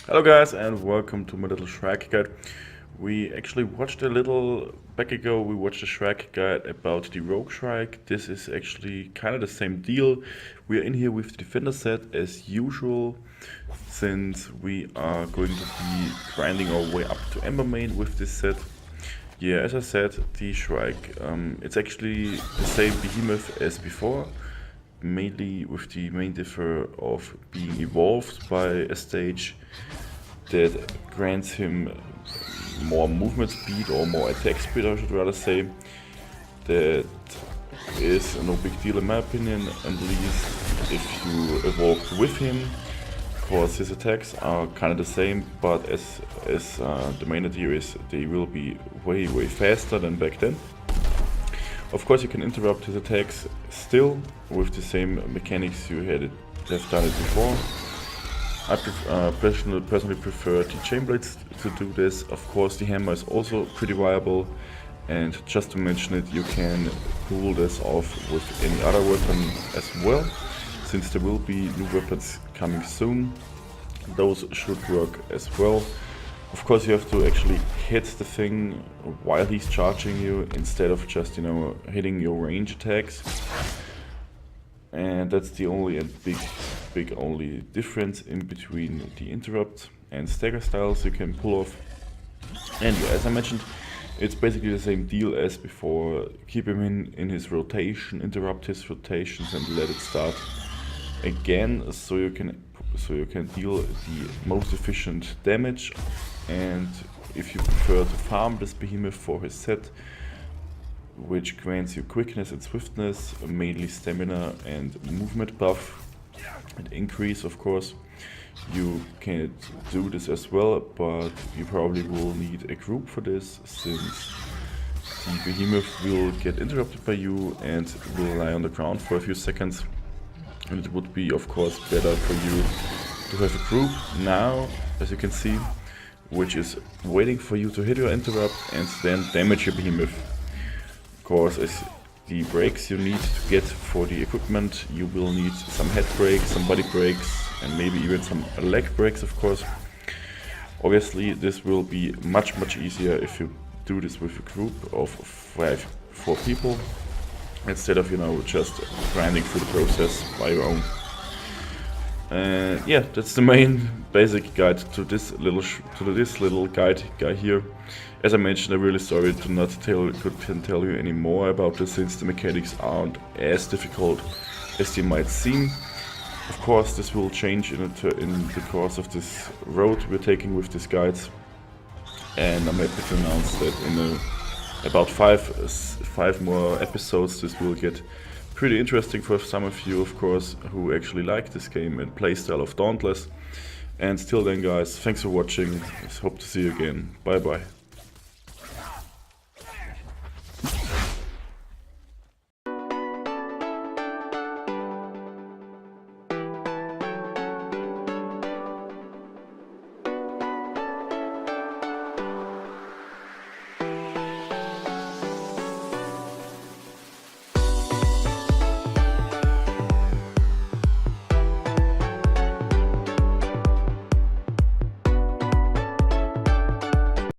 Hello guys and welcome to my little Shrike guide. We actually watched a little back ago, we watched a Shrike guide about the Rogue Shrike. This is actually kind of the same deal. We are in here with the Defender set as usual, since we are going to be grinding our way up to Ember Main with this set. Yeah, as I said, the Shrike, it's actually the same behemoth as before, mainly with the main differ of being evolved by a stage that grants him more movement speed or more attack speed, I should rather say. That is no big deal in my opinion, at least if you evolve with him, because his attacks are kind of the same, but as the main idea is they will be way faster than back then. Of course you can interrupt his attacks still with the same mechanics you have done it before. I personally prefer the chain blades to do this. Of course the hammer is also pretty viable, and just to mention it, you can pull this off with any other weapon as well, since there will be new weapons coming soon. Those should work as well. Of course you have to actually hit the thing while he's charging you, instead of just, hitting your range attacks. And that's the only and big only difference in between the interrupt and stagger styles you can pull off. And yeah, as I mentioned, it's basically the same deal as before. Keep him in his rotation, interrupt his rotations and let it start again, so you can deal the most efficient damage. And if you prefer to farm this behemoth for his set, which grants you quickness and swiftness, mainly stamina and movement buff and increase, of course, you can do this as well, but you probably will need a group for this, since the behemoth will get interrupted by you and will lie on the ground for a few seconds, and it would be of course better for you to have a group now, as you can see, which is waiting for you to hit your interrupt and then damage your behemoth. Of course, as the breaks you need to get for the equipment, you will need some head breaks, some body breaks, and maybe even some leg breaks, of course. Obviously, this will be much easier if you do this with a group of 4 people, instead of, just grinding through the process by your own. Yeah, that's the main basic guide to this little guide here. As I mentioned, I'm really sorry to not tell you any more about this, since the mechanics aren't as difficult as they might seem. Of course, this will change in the course of this road we're taking with these guides, and I'm happy to announce that in about five more episodes this will get pretty interesting for some of you, of course, who actually like this game and playstyle of Dauntless. And till then guys, thanks for watching, hope to see you again, bye bye.